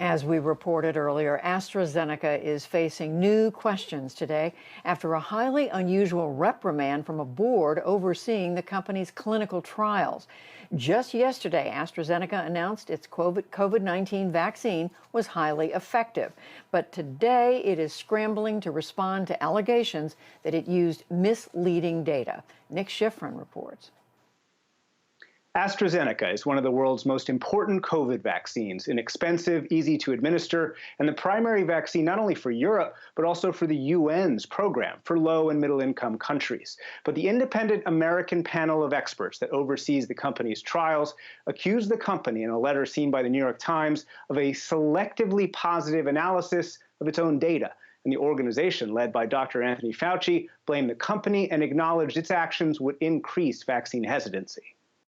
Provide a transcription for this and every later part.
As we reported earlier, AstraZeneca is facing new questions today after a highly unusual reprimand from a board overseeing the company's clinical trials. Just yesterday, AstraZeneca announced its COVID-19 vaccine was highly effective. But today, it is scrambling to respond to allegations that it used misleading data. Nick Schifrin reports. AstraZeneca is one of the world's most important COVID vaccines, inexpensive, easy to administer, and the primary vaccine not only for Europe, but also for the UN's program for low and middle income countries. But the independent American panel of experts that oversees the company's trials accused the company in a letter seen by the New York Times of a selectively positive analysis of its own data. And the organization, led by Dr. Anthony Fauci, blamed the company and acknowledged its actions would increase vaccine hesitancy.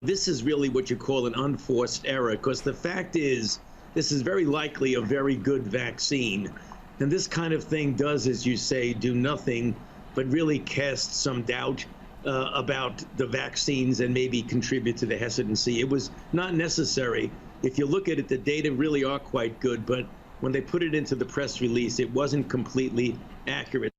This is really what you call an unforced error, because the fact is, this is very likely a very good vaccine. And this kind of thing does, as you say, do nothing but really cast some doubt about the vaccines and maybe contribute to the hesitancy. It was not necessary. If you look at it, the data really are quite good, but when they put it into the press release, it wasn't completely accurate.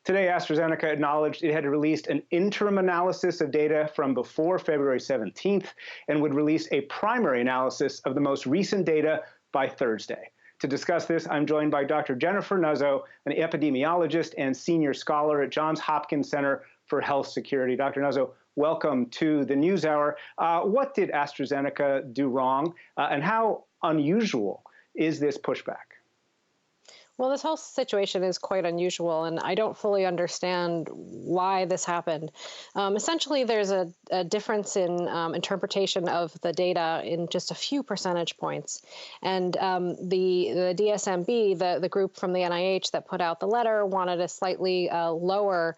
Today, AstraZeneca acknowledged it had released an interim analysis of data from before February 17th and would release a primary analysis of the most recent data by Thursday. To discuss this, I'm joined by Dr. Jennifer Nuzzo, an epidemiologist and senior scholar at Johns Hopkins Center for Health Security. Dr. Nuzzo, welcome to the NewsHour. What did AstraZeneca do wrong, and how unusual is this pushback? Well, this whole situation is quite unusual, and I don't fully understand why this happened. Essentially, there's a difference in interpretation of the data in just a few percentage points. And the DSMB, the group from the NIH that put out the letter, wanted a slightly lower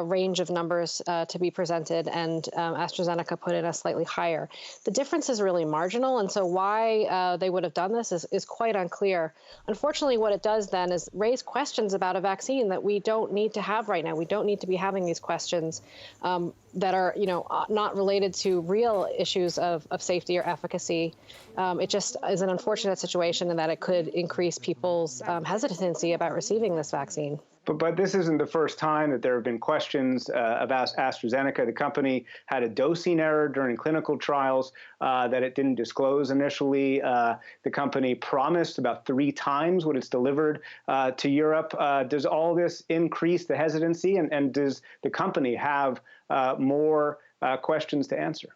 range of numbers to be presented, and AstraZeneca put in a slightly higher. The difference is really marginal, and so why they would have done this is quite unclear. Unfortunately, what it does then is raise questions about a vaccine that we don't need to have right now. We don't need to be having these questions that are, not related to real issues of safety or efficacy. It just is an unfortunate situation in that it could increase people's hesitancy about receiving this vaccine. But this isn't the first time that there have been questions about AstraZeneca. The company had a dosing error during clinical trials that it didn't disclose initially. The company promised about 3 times what it's delivered to Europe. Does all this increase the hesitancy, and does the company have more questions to answer?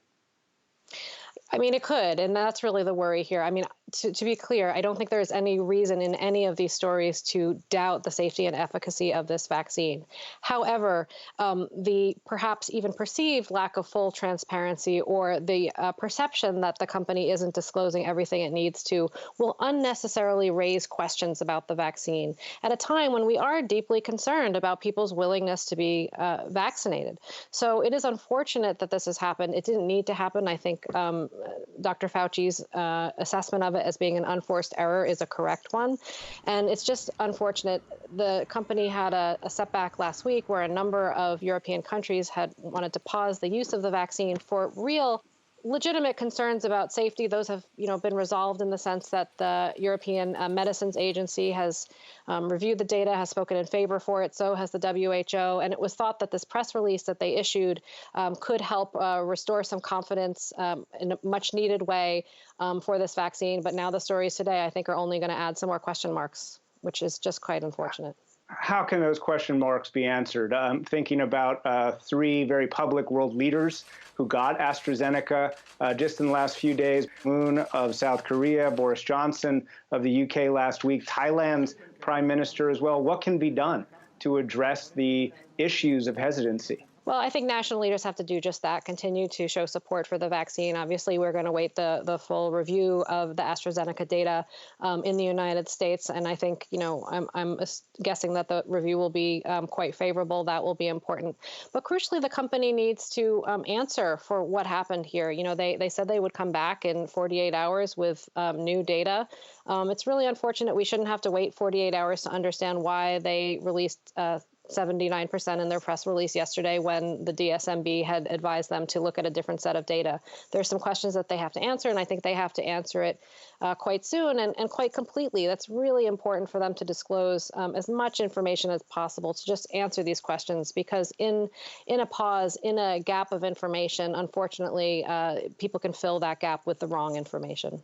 I mean, it could, and that's really the worry here. I mean, to be clear, I don't think there's any reason in any of these stories to doubt the safety and efficacy of this vaccine. However, the perhaps even perceived lack of full transparency or the perception that the company isn't disclosing everything it needs to will unnecessarily raise questions about the vaccine at a time when we are deeply concerned about people's willingness to be vaccinated. So it is unfortunate that this has happened. It didn't need to happen. I think Dr. Fauci's assessment of it as being an unforced error is a correct one. And it's just unfortunate. The company had a setback last week where a number of European countries had wanted to pause the use of the vaccine for real legitimate concerns about safety. Those have, been resolved in the sense that the European Medicines Agency has reviewed the data, has spoken in favor for it. So has the WHO. And it was thought that this press release that they issued could help restore some confidence in a much needed way for this vaccine. But now the stories today, I think, are only going to add some more question marks, which is just quite unfortunate. How can those question marks be answered? I'm thinking about 3 very public world leaders who got AstraZeneca just in the last few days. Moon of South Korea, Boris Johnson of the UK last week, Thailand's prime minister as well. What can be done to address the issues of hesitancy? Well, I think national leaders have to do just that, continue to show support for the vaccine. Obviously, we're going to wait the full review of the AstraZeneca data in the United States. And I think, I'm guessing that the review will be quite favorable. That will be important. But crucially, the company needs to answer for what happened here. They said they would come back in 48 hours with new data. It's really unfortunate. We shouldn't have to wait 48 hours to understand why they released 79% in their press release yesterday when the DSMB had advised them to look at a different set of data. There's some questions that they have to answer, and I think they have to answer it quite soon and quite completely. That's really important for them to disclose as much information as possible to just answer these questions, because in a pause, in a gap of information, unfortunately, people can fill that gap with the wrong information.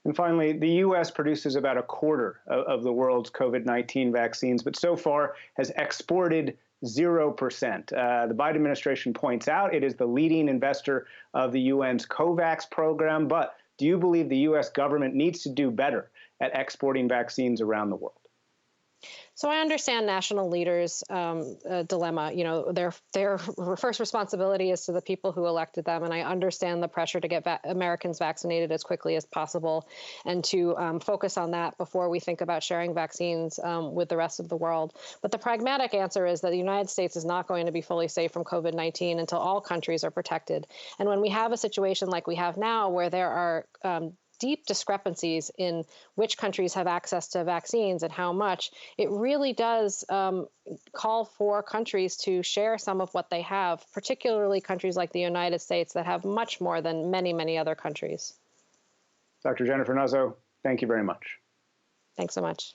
And finally, the U.S. produces about a quarter of the world's COVID-19 vaccines, but so far has exported 0%. The Biden administration points out it is the leading investor of the UN's COVAX program. But do you believe the U.S. government needs to do better at exporting vaccines around the world? So I understand national leaders' dilemma. You know, their first responsibility is to the people who elected them, and I understand the pressure to get Americans vaccinated as quickly as possible, and to focus on that before we think about sharing vaccines with the rest of the world. But the pragmatic answer is that the United States is not going to be fully safe from COVID-19 until all countries are protected. And when we have a situation like we have now, where there are deep discrepancies in which countries have access to vaccines and how much, it really does call for countries to share some of what they have, particularly countries like the United States that have much more than many, many other countries. Dr. Jennifer Nuzzo, thank you very much. Thanks so much.